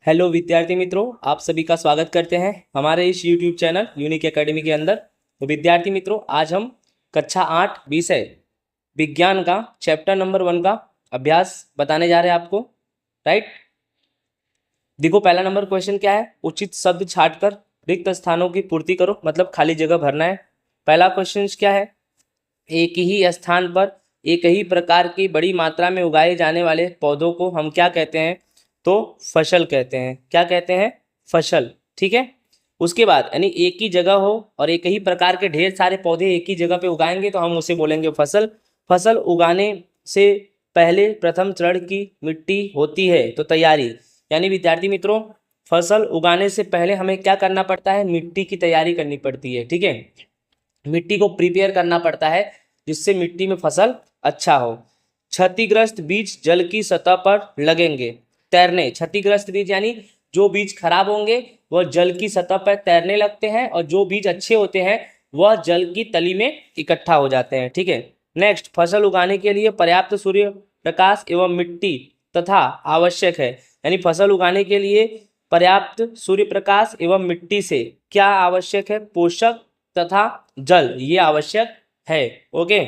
Hello विद्यार्थी मित्रों, आप सभी का स्वागत करते हैं हमारे इस यूट्यूब चैनल यूनिक एकेडमी के अंदर। तो विद्यार्थी मित्रों, आज हम कक्षा 8 विषय विज्ञान का चैप्टर नंबर 1 का अभ्यास बताने जा रहे हैं आपको। राइट, देखो पहला नंबर क्वेश्चन क्या है। उचित शब्द छांटकर रिक्त स्थानों की पूर्ति करो, मतलब खाली जगह भरना है। पहला क्वेश्चन क्या है, एक ही स्थान पर एक ही प्रकार की बड़ी मात्रा में उगाए जाने वाले पौधों को हम क्या कहते हैं? तो फसल कहते हैं। क्या कहते हैं? फसल। ठीक है। उसके बाद यानी एक ही जगह हो और एक ही प्रकार के ढेर सारे पौधे एक ही जगह पे उगाएंगे तो हम उसे बोलेंगे फसल। फसल उगाने से पहले प्रथम चरण की मिट्टी होती है तो तैयारी। यानी विद्यार्थी मित्रों, फसल उगाने से पहले हमें क्या करना पड़ता है? मिट्टी की तैयारी करनी पड़ती है। ठीक है, मिट्टी को प्रिपेयर करना पड़ता है जिससे मिट्टी में फसल अच्छा हो। क्षतिग्रस्त बीज जल की सतह पर लगेंगे तैरने। क्षतिग्रस्त बीज यानी जो बीज खराब होंगे वह जल की सतह पर तैरने लगते हैं और जो बीज अच्छे होते हैं वह जल की तली में इकट्ठा हो जाते हैं। ठीक है। नेक्स्ट, फसल उगाने के लिए पर्याप्त सूर्य प्रकाश एवं मिट्टी तथा आवश्यक है। यानी फसल उगाने के लिए पर्याप्त सूर्य प्रकाश एवं मिट्टी से क्या आवश्यक है? पोषक तथा जल, ये आवश्यक है। ओके।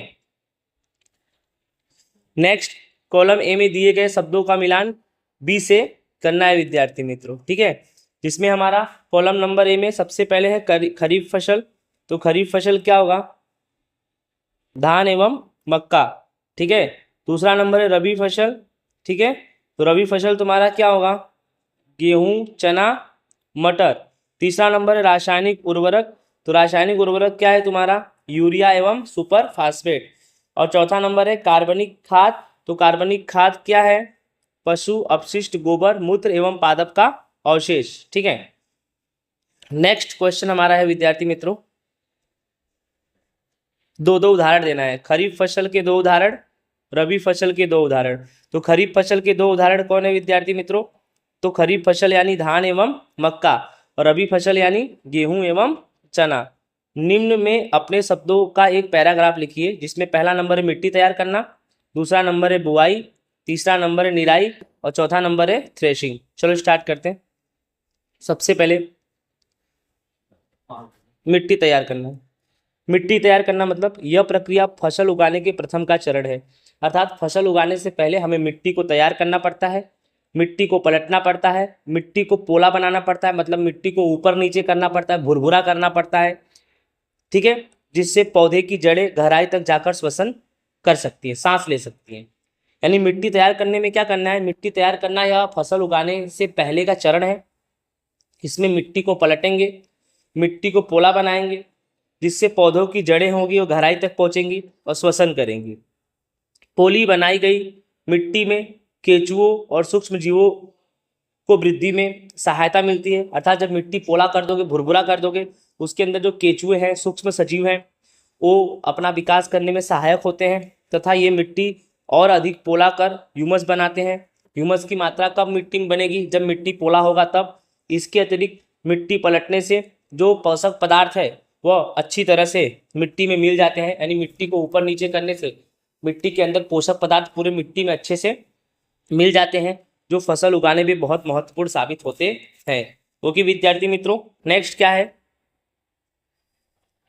नेक्स्ट, कॉलम ए में दिए गए शब्दों का मिलान बी से करना है विद्यार्थी मित्रों। ठीक है, जिसमें हमारा कॉलम नंबर ए में सबसे पहले है खरीफ फसल। तो खरीफ फसल क्या होगा? धान एवं मक्का। ठीक है। दूसरा नंबर है रबी फसल। ठीक है, तो रबी फसल तुम्हारा क्या होगा? गेहूं, चना, मटर। तीसरा नंबर है रासायनिक उर्वरक। तो रासायनिक उर्वरक क्या है तुम्हारा? यूरिया एवं सुपर फास्फेट। और चौथा नंबर है कार्बनिक खाद। तो कार्बनिक खाद क्या है? पशु अपशिष्ट, गोबर, मूत्र एवं पादप का अवशेष। ठीक है। नेक्स्ट क्वेश्चन हमारा है विद्यार्थी मित्रों, दो उदाहरण देना है। खरीफ फसल के 2 उदाहरण, रबी फसल के 2 उदाहरण। तो खरीफ फसल के 2 उदाहरण कौन है विद्यार्थी मित्रों? तो खरीफ फसल यानी धान एवं मक्का और रबी फसल यानी गेहूं एवं चना। निम्न में अपने शब्दों का एक पैराग्राफ लिखिए जिसमें पहला नंबर है मिट्टी तैयार करना, दूसरा नंबर है बुआई, तीसरा नंबर है निराई और चौथा नंबर है थ्रेशिंग। चलो स्टार्ट करते हैं। सबसे पहले मिट्टी तैयार करना। मिट्टी तैयार करना मतलब यह प्रक्रिया फसल उगाने के प्रथम का चरण है। अर्थात फसल उगाने से पहले हमें मिट्टी को तैयार करना पड़ता है, मिट्टी को पलटना पड़ता है, मिट्टी को पोला बनाना पड़ता है, मतलब मिट्टी को ऊपर नीचे करना पड़ता है, भुरभुरा करना पड़ता है। ठीक है, जिससे पौधे की जड़ें गहराई तक जाकर श्वसन कर सकती है, सांस ले सकती हैं। यानी मिट्टी तैयार करने में क्या करना है? मिट्टी तैयार करना यह फसल उगाने से पहले का चरण है। इसमें मिट्टी को पलटेंगे, मिट्टी को पोला बनाएंगे जिससे पौधों की जड़ें होंगी वो गहराई तक पहुंचेंगी और श्वसन करेंगी। पोली बनाई गई मिट्टी में केंचुओं और सूक्ष्म जीवों को वृद्धि में सहायता मिलती है। अर्थात जब मिट्टी पोला कर दोगे, भुरभुरा कर दोगे, उसके अंदर जो केंचुए हैं, सूक्ष्म सजीव हैं, वो अपना विकास करने में सहायक होते हैं तथा ये मिट्टी और अधिक पोला कर ह्यूमस बनाते हैं। ह्यूमस की मात्रा कब मिट्टी में बनेगी? जब मिट्टी पोला होगा तब। इसके अतिरिक्त मिट्टी पलटने से जो पोषक पदार्थ है वह अच्छी तरह से मिट्टी में मिल जाते हैं। यानी मिट्टी को ऊपर नीचे करने से मिट्टी के अंदर पोषक पदार्थ पूरे मिट्टी में अच्छे से मिल जाते हैं, जो फसल उगाने में बहुत महत्वपूर्ण साबित होते हैं। क्योंकि विद्यार्थी मित्रों, नेक्स्ट क्या है?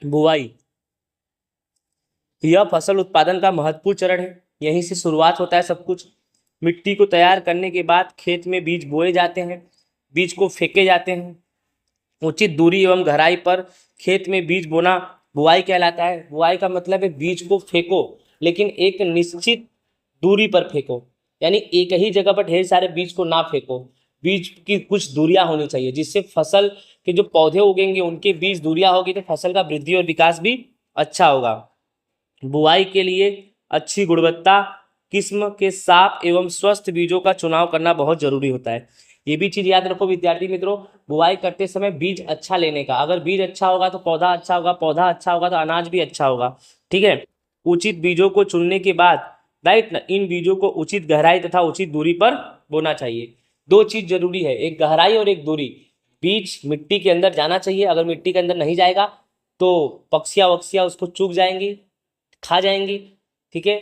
बुआई। यह फसल उत्पादन का महत्वपूर्ण चरण है, यहीं से शुरुआत होता है सब कुछ। मिट्टी को तैयार करने के बाद खेत में बीज बोए जाते हैं, बीज को फेंके जाते हैं। उचित दूरी एवं गहराई पर खेत में बीज बोना बुआई कहलाता है। बुआई का मतलब है बीज को फेंको, लेकिन एक निश्चित दूरी पर फेंको। यानी एक ही जगह पर ढेर सारे बीज को ना फेंको, बीज की कुछ दूरियां होनी चाहिए जिससे फसल के जो पौधे उगेंगे उनके बीच दूरियां होगी तो फसल का वृद्धि और विकास भी अच्छा होगा। बुआई के लिए अच्छी गुणवत्ता किस्म के साफ एवं स्वस्थ बीजों का चुनाव करना बहुत जरूरी होता है। ये भी चीज याद रखो विद्यार्थी मित्रों, बुआई करते समय बीज अच्छा लेने का। अगर बीज अच्छा होगा तो पौधा अच्छा होगा, पौधा अच्छा होगा तो अनाज भी अच्छा होगा। ठीक है। उचित बीजों को चुनने के बाद राइट ना, इन बीजों को उचित गहराई तथा उचित दूरी पर बोना चाहिए। 2 चीज जरूरी है, एक गहराई और एक दूरी। बीज मिट्टी के अंदर जाना चाहिए, अगर मिट्टी के अंदर नहीं जाएगा तो पक्षियाँ वक्षियाँ उसको चूक जाएंगी, खा जाएंगी। ठीक है।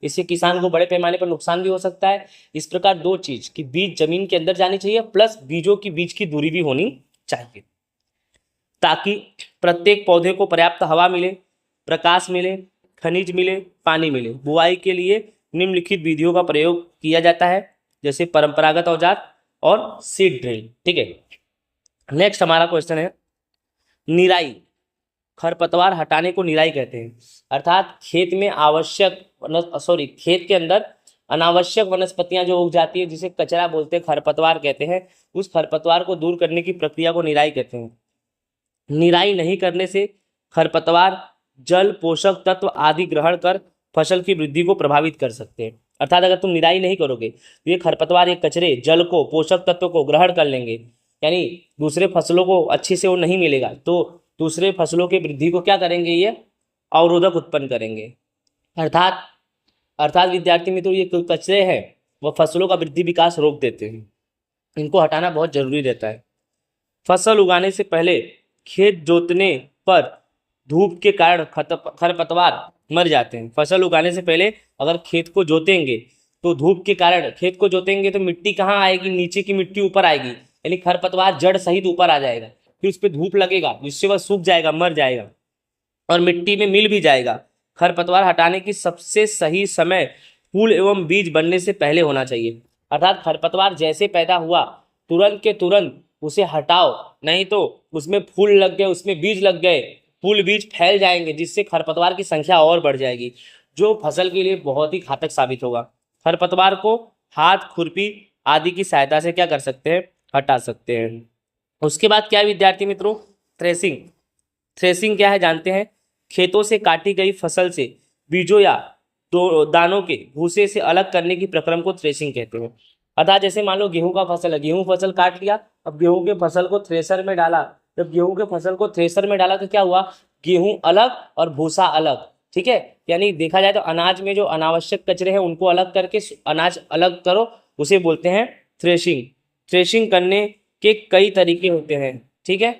इससे किसान को बड़े पैमाने पर नुकसान भी हो सकता है। इस प्रकार दो चीज कि बीज जमीन के अंदर जानी चाहिए प्लस बीजों की बीच की दूरी भी होनी चाहिए, ताकि प्रत्येक पौधे को पर्याप्त हवा मिले, प्रकाश मिले, खनिज मिले, पानी मिले। बुआई के लिए निम्नलिखित विधियों का प्रयोग किया जाता है, जैसे परंपरागत औजार और सीड ड्रिल। ठीक है, नेक्स्ट हमारा क्वेश्चन है निराई। खरपतवार हटाने को निराई कहते हैं, अर्थात खेत में खेत के अंदर अनावश्यक वनस्पतियां जो उग जाती है, जिसे कचरा बोलते हैं, खरपतवार कहते हैं, उस खरपतवार को दूर करने की प्रक्रिया को निराई कहते हैं। निराई नहीं करने से खरपतवार जल, पोषक तत्व आदि ग्रहण कर फसल की वृद्धि को प्रभावित कर सकते हैं। अर्थात अगर तुम निराई नहीं करोगे तो ये खरपतवार, ये कचरे जल को, पोषक तत्व को ग्रहण कर लेंगे, यानी दूसरे फसलों को अच्छे से वो नहीं मिलेगा, तो दूसरे फसलों की वृद्धि को क्या करेंगे, ये अवरोधक उत्पन्न करेंगे। अर्थात विद्यार्थी मित्रों, ये कचरे हैं वो फसलों का वृद्धि विकास रोक देते हैं, इनको हटाना बहुत जरूरी रहता है। फसल उगाने से पहले खेत जोतने पर धूप के कारण खरपतवार मर जाते हैं। फसल उगाने से पहले अगर खेत को जोतेंगे तो धूप के कारण, खेत को जोतेंगे तो मिट्टी कहाँ आएगी, नीचे की मिट्टी ऊपर आएगी, यानी खरपतवार जड़ सहित ऊपर आ जाएगा, फिर उस पर धूप लगेगा जिससे वह सूख जाएगा, मर जाएगा और मिट्टी में मिल भी जाएगा। खरपतवार हटाने की सबसे सही समय फूल एवं बीज बनने से पहले होना चाहिए, अर्थात खरपतवार जैसे पैदा हुआ तुरंत के तुरंत उसे हटाओ, नहीं तो उसमें फूल लग गए, उसमें बीज लग गए, फूल बीज फैल जाएंगे, जिससे खरपतवार की संख्या और बढ़ जाएगी, जो फसल के लिए बहुत ही घातक साबित होगा। खरपतवार को हाथ, खुरपी आदि की सहायता से क्या कर सकते हैं, हटा सकते हैं। उसके बाद क्या है विद्यार्थी मित्रों, थ्रेसिंग। थ्रेसिंग क्या है जानते हैं। खेतों से काटी गई फसल से बीजों या दानों के भूसे से अलग करने की प्रक्रम को थ्रेसिंग कहते हैं। अर्थात जैसे मान लो गेहूं का फसल है, गेहूं फसल काट लिया, अब गेहूं के फसल को थ्रेसर में डाला, जब गेहूं के फसल को थ्रेसर में डाला तो क्या हुआ, गेहूं अलग और भूसा अलग। ठीक है, यानी देखा जाए तो अनाज में जो अनावश्यक कचरे हैं उनको अलग करके अनाज अलग करो, उसे बोलते हैं थ्रेशिंग। थ्रेशिंग करने के कई तरीके होते हैं। ठीक है,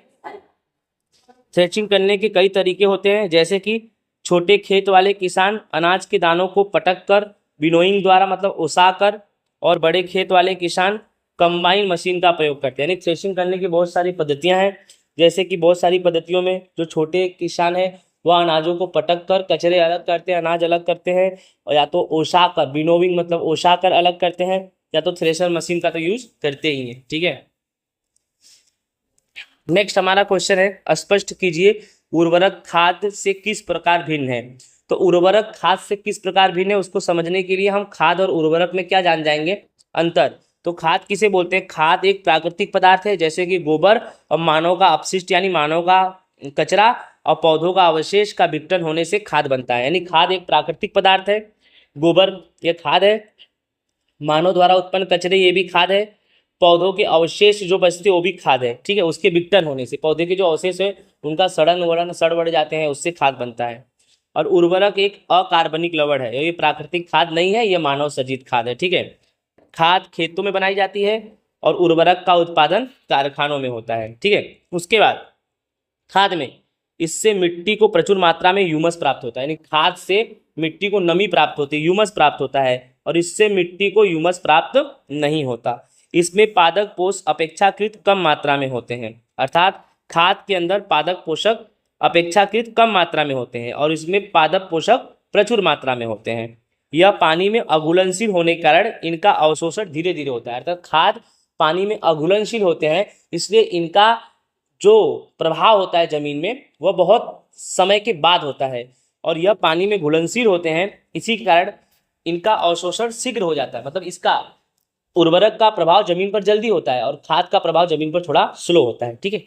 थ्रेशिंग करने के कई तरीके होते हैं, जैसे कि छोटे खेत वाले किसान अनाज के दानों को पटक कर विनोइंग द्वारा मतलब ओसा कर, और बड़े खेत वाले किसान कंबाइन मशीन का प्रयोग करते हैं। यानी थ्रेशिंग करने की बहुत सारी पद्धतियां हैं, जैसे कि बहुत सारी पद्धतियों में जो छोटे किसान हैं वह अनाजों को पटक कर कचरे अलग करते हैं, अनाज अलग करते हैं, और या तो ओसा कर, विनोविंग मतलब ओसा कर अलग करते हैं, या तो थ्रेशर मशीन का तो यूज करते ही हैं। ठीक है, नेक्स्ट हमारा क्वेश्चन है स्पष्ट कीजिए उर्वरक खाद से किस प्रकार भिन्न है। तो उर्वरक खाद से किस प्रकार भिन्न है उसको समझने के लिए हम खाद और उर्वरक में क्या जान जाएंगे, अंतर। तो खाद किसे बोलते हैं, खाद एक प्राकृतिक पदार्थ है, जैसे कि गोबर और मानव का अपशिष्ट यानी मानव का कचरा और पौधों का अवशेष का विघटन होने से खाद बनता है। यानी खाद एक प्राकृतिक पदार्थ है, गोबर ये खाद है, मानव द्वारा उत्पन्न कचरे ये भी खाद है, पौधों के अवशेष जो बचते वो भी खाद है। ठीक है, उसके विघटन होने से पौधे के जो अवशेष है उनका सड़ बढ़ जाते हैं, उससे खाद बनता है। और उर्वरक एक अकार्बनिक लवण है, ये प्राकृतिक खाद नहीं है, ये मानव सृजित खाद है। ठीक है, खाद खेतों में बनाई जाती है और उर्वरक का उत्पादन कारखानों में होता है। ठीक है, उसके बाद खाद में इससे मिट्टी को प्रचुर मात्रा में ह्यूमस प्राप्त होता है, यानी खाद से मिट्टी को नमी प्राप्त होती है, ह्यूमस प्राप्त होता है, और इससे मिट्टी को ह्यूमस प्राप्त नहीं होता। इसमें पादक पोषक अपेक्षाकृत कम मात्रा में होते हैं, अर्थात खाद के अंदर पादक पोषक अपेक्षाकृत कम मात्रा में होते हैं और इसमें पादप पोषक प्रचुर मात्रा में होते हैं। यह पानी में अघुलनशील होने के कारण इनका अवशोषण धीरे धीरे होता है, अर्थात खाद पानी में अघुलनशील होते हैं, इसलिए इनका जो प्रभाव होता है जमीन में वह बहुत समय के बाद होता है, और यह पानी में घुलनशील होते हैं, इसी के कारण इनका अवशोषण शीघ्र हो जाता है। मतलब इसका उर्वरक का प्रभाव जमीन पर जल्दी होता है और खाद का प्रभाव जमीन पर थोड़ा स्लो होता है। ठीक है,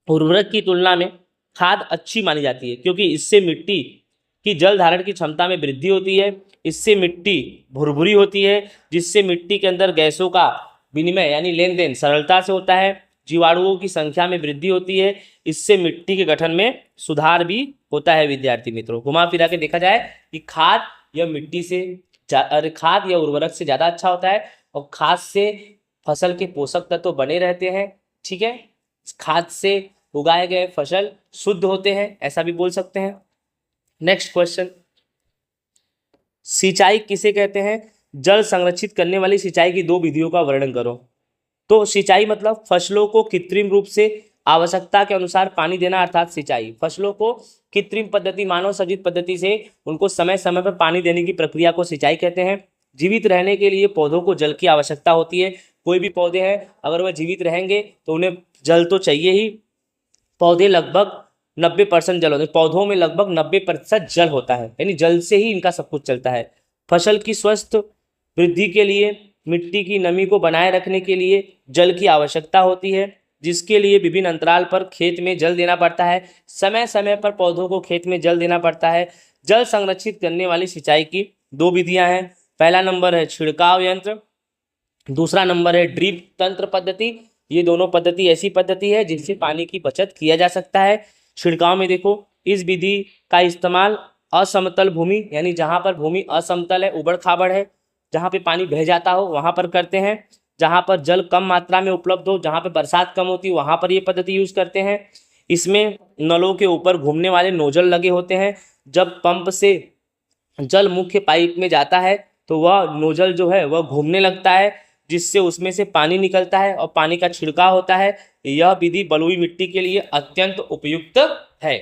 उर्वरक की तुलना में खाद अच्छी मानी जाती है क्योंकि इससे मिट्टी की जल धारण की क्षमता में वृद्धि होती है, इससे मिट्टी भुरभुरी होती है, जिससे मिट्टी के अंदर गैसों का विनिमय यानी लेन देन सरलता से होता है, जीवाणुओं की संख्या में वृद्धि होती है, इससे मिट्टी के गठन में सुधार भी होता है। विद्यार्थी मित्रों, घुमा फिरा के देखा जाए कि खाद या मिट्टी से खाद या उर्वरक से ज़्यादा अच्छा होता है, और खाद से फसल के पोषक तत्व तो बने रहते हैं। ठीक है, खाद से उगाए गए फसल शुद्ध होते हैं, ऐसा भी बोल सकते हैं। नेक्स्ट क्वेश्चन, सिंचाई किसे कहते हैं? जल संरक्षित करने वाली सिंचाई की दो विधियों का वर्णन करो। तो सिंचाई मतलब फसलों को कृत्रिम रूप से आवश्यकता के अनुसार पानी देना, अर्थात सिंचाई। फसलों को कृत्रिम पद्धति, मानव सृजित पद्धति से उनको समय समय पर पानी देने की प्रक्रिया को सिंचाई कहते हैं। जीवित रहने के लिए पौधों को जल की आवश्यकता होती है। कोई भी पौधे हैं अगर वह जीवित रहेंगे तो उन्हें जल तो चाहिए ही। पौधे लगभग 90% जल होते हैं, पौधों में लगभग 90% जल होता है, यानी जल से ही इनका सब कुछ चलता है। फसल की स्वस्थ वृद्धि के लिए, मिट्टी की नमी को बनाए रखने के लिए जल की आवश्यकता होती है, जिसके लिए विभिन्न अंतराल पर खेत में जल देना पड़ता है। समय समय पर पौधों को खेत में जल देना पड़ता है। जल संरक्षित करने वाली सिंचाई की दो विधियां हैं। पहला नंबर है छिड़काव यंत्र, दूसरा नंबर है ड्रिप तंत्र पद्धति। ये दोनों पद्धति ऐसी पद्धति है जिससे पानी की बचत किया जा सकता है। छिड़काव में देखो, इस विधि का इस्तेमाल असमतल भूमि, यानी जहाँ पर भूमि असमतल है, उबड़ खाबड़ है, जहाँ पे पानी बह जाता हो वहाँ पर करते हैं। जहाँ पर जल कम मात्रा में उपलब्ध हो, जहाँ पे बरसात कम होती है, वहाँ पर ये पद्धति यूज करते हैं। इसमें नलों के ऊपर घूमने वाले नोजल लगे होते हैं। जब पंप से जल मुख्य पाइप में जाता है तो वह नोजल जो है वह घूमने लगता है, जिससे उसमें से पानी निकलता है और पानी का छिड़काव होता है। यह विधि बलुई मिट्टी के लिए अत्यंत उपयुक्त है।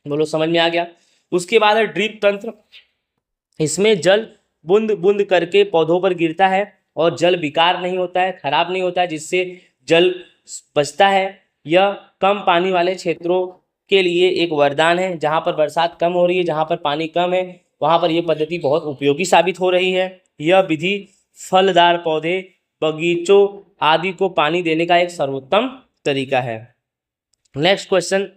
बोलो समझ में आ गया? उसके बाद है ड्रिप तंत्र। इसमें जल बूंद बूंद करके पौधों पर गिरता है और जल विकार नहीं होता है, खराब नहीं होता है, जिससे जल बचता है। यह कम पानी वाले क्षेत्रों के लिए एक वरदान है। जहाँ पर बरसात कम हो रही है, जहाँ पर पानी कम है, वहाँ पर यह पद्धति बहुत उपयोगी साबित हो रही है। यह विधि फलदार पौधे, बगीचों आदि को पानी देने का एक सर्वोत्तम तरीका है। नेक्स्ट क्वेश्चन,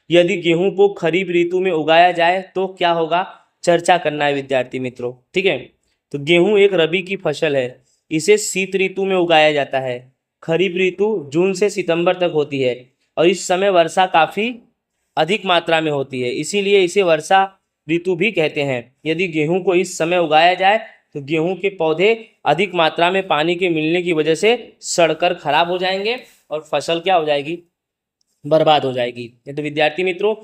यदि गेहूं को खरीफ ऋतु में उगाया जाए तो क्या होगा? चर्चा करना है विद्यार्थी मित्रों, ठीक है। तो गेहूं एक रबी की फसल है। इसे शीत ऋतु में उगाया जाता है। खरीफ ऋतु जून से सितंबर तक होती है और इस समय वर्षा काफ़ी अधिक मात्रा में होती है, इसीलिए इसे वर्षा ऋतु भी कहते हैं। यदि गेहूं को इस समय उगाया जाए तो गेहूं के पौधे अधिक मात्रा में पानी के मिलने की वजह से सड़कर खराब हो जाएंगे और फसल क्या हो जाएगी? बर्बाद हो जाएगी। तो विद्यार्थी मित्रों,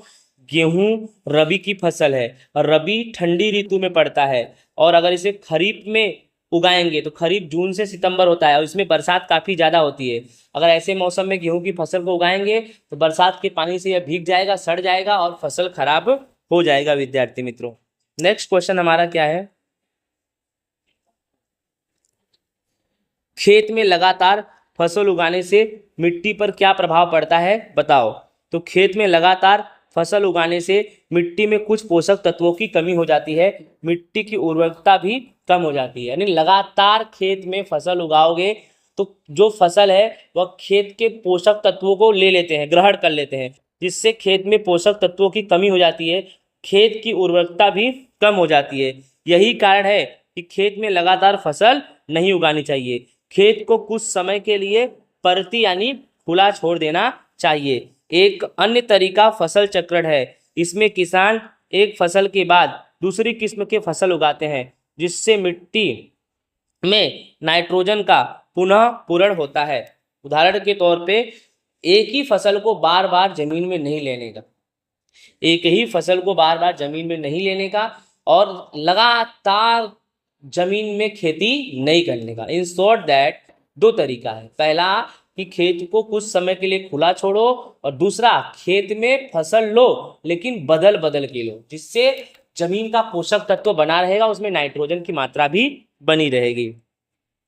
गेहूं रबी की फसल है और रबी ठंडी ऋतु में पड़ता है, और अगर इसे खरीफ में उगाएंगे तो खरीफ जून से सितंबर होता है और इसमें बरसात काफ़ी ज़्यादा होती है। अगर ऐसे मौसम में गेहूं की फसल को उगाएंगे तो बरसात के पानी से यह भीग जाएगा, सड़ जाएगा और फसल खराब हो जाएगा। विद्यार्थी मित्रों, नेक्स्ट क्वेश्चन हमारा क्या है? खेत में लगातार फसल उगाने से मिट्टी पर क्या प्रभाव पड़ता है, बताओ। तो खेत में लगातार फसल उगाने से मिट्टी में कुछ पोषक तत्वों की कमी हो जाती है, मिट्टी की उर्वरकता भी कम हो जाती है। यानी लगातार खेत में फसल उगाओगे तो जो फसल है वह खेत के पोषक तत्वों को ले लेते हैं, ग्रहण कर लेते हैं, जिससे खेत में पोषक तत्वों की कमी हो जाती है, खेत की उर्वरकता भी कम हो जाती है। यही कारण है कि खेत में लगातार फसल नहीं उगानी चाहिए। खेत को कुछ समय के लिए परती यानी खुला छोड़ देना चाहिए। एक अन्य तरीका फसल चक्रण है। इसमें किसान एक फसल के बाद दूसरी किस्म के फसल उगाते हैं, जिससे मिट्टी में नाइट्रोजन का पुनः पूरण होता है। उदाहरण के तौर पे एक ही फसल को बार बार जमीन में नहीं लेने का, एक ही फसल को बार बार जमीन में नहीं लेने का और लगातार जमीन में खेती नहीं करने का। इन शॉर्ट दैट दो तरीका है। पहला कि खेत को कुछ समय के लिए खुला छोड़ो, और दूसरा खेत में फसल लो लेकिन बदल बदल के लो, जिससे जमीन का पोषक तत्व बना रहेगा, उसमें नाइट्रोजन की मात्रा भी बनी रहेगी।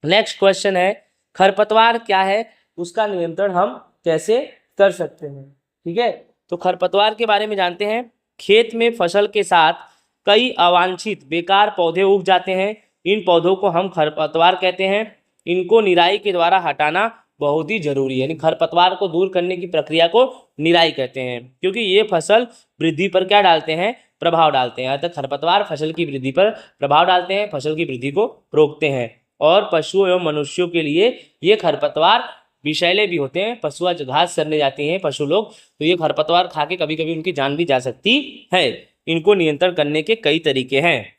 नेक्स्ट क्वेश्चन है, खरपतवार क्या है, उसका नियंत्रण हम कैसे कर सकते हैं? ठीक है, तो खरपतवार के बारे में जानते हैं। खेत में फसल के साथ कई अवांछित बेकार पौधे उग जाते हैं। इन पौधों को हम खरपतवार कहते हैं। इनको निराई के द्वारा हटाना बहुत ही जरूरी है। यानी खरपतवार को दूर करने की प्रक्रिया को निराई कहते हैं, क्योंकि ये फसल वृद्धि पर क्या डालते हैं? प्रभाव डालते हैं। अर्थात खरपतवार फसल की वृद्धि पर प्रभाव डालते हैं, फसल की वृद्धि को रोकते हैं। और पशुओं एवं मनुष्यों के लिए ये खरपतवार विषैले भी होते हैं। पशुआ घास चरने जाती हैं पशु लोग, तो ये खरपतवार खा के कभी कभी उनकी जान भी जा सकती है। इनको नियंत्रण करने के कई तरीके हैं।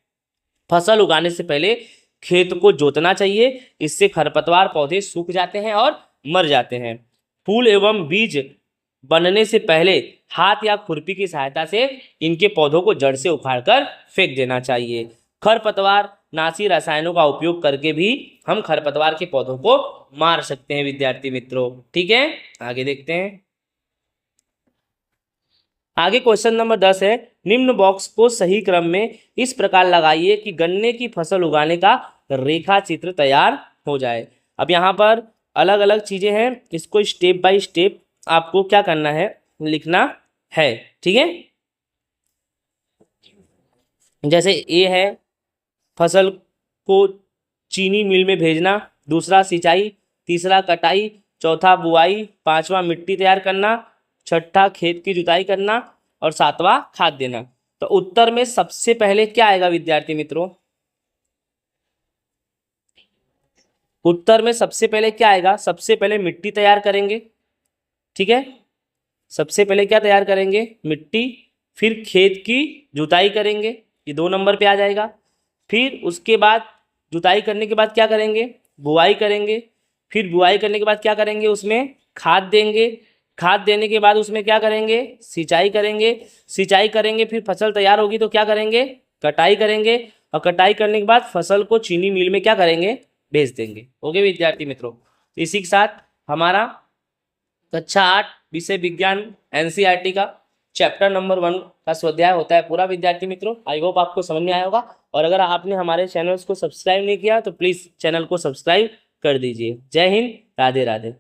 फसल उगाने से पहले खेत को जोतना चाहिए, इससे खरपतवार पौधे सूख जाते हैं और मर जाते हैं। फूल एवं बीज बनने से पहले हाथ या खुरपी की सहायता से इनके पौधों को जड़ से उखाड़कर फेंक देना चाहिए। खरपतवार नाशी रसायनों का उपयोग करके भी हम खरपतवार के पौधों को मार सकते हैं विद्यार्थी मित्रों। ठीक है, आगे देखते हैं। आगे क्वेश्चन नंबर 10 है, निम्न बॉक्स को सही क्रम में इस प्रकार लगाइए कि गन्ने की फसल उगाने का रेखा चित्र तैयार हो जाए। अब यहाँ पर अलग अलग चीजें हैं, इसको स्टेप बाय स्टेप आपको क्या करना है, लिखना है। ठीक है, जैसे ए है फसल को चीनी मिल में भेजना, दूसरा सिंचाई, तीसरा कटाई, चौथा बुआई, पांचवा मिट्टी तैयार करना, छठा खेत की जुताई करना और सातवां खाद देना। तो उत्तर में सबसे पहले क्या आएगा विद्यार्थी मित्रों? उत्तर में सबसे पहले क्या आएगा? सबसे पहले मिट्टी तैयार करेंगे। ठीक है, सबसे पहले क्या तैयार करेंगे? मिट्टी। फिर खेत की जुताई करेंगे, ये 2 नंबर पे आ जाएगा। फिर उसके बाद जुताई करने के बाद क्या करेंगे? बुआई करेंगे। फिर बुआई करने के बाद क्या करेंगे? उसमें खाद देंगे। खाद देने के बाद उसमें क्या करेंगे? सिंचाई करेंगे। सिंचाई करेंगे, फिर फसल तैयार होगी तो क्या करेंगे? कटाई करेंगे। और कटाई करने के बाद फसल को चीनी मिल में क्या करेंगे? भेज देंगे। ओके विद्यार्थी मित्रों, इसी के साथ हमारा कक्षा 8 विषय विज्ञान एनसीईआरटी का चैप्टर नंबर 1 का स्वाध्याय होता है पूरा विद्यार्थी मित्रों। आई होप आपको समझ में आया होगा। और अगर आपने हमारे चैनल्स को सब्सक्राइब नहीं किया तो प्लीज़ चैनल को सब्सक्राइब कर दीजिए। जय हिंद, राधे राधे।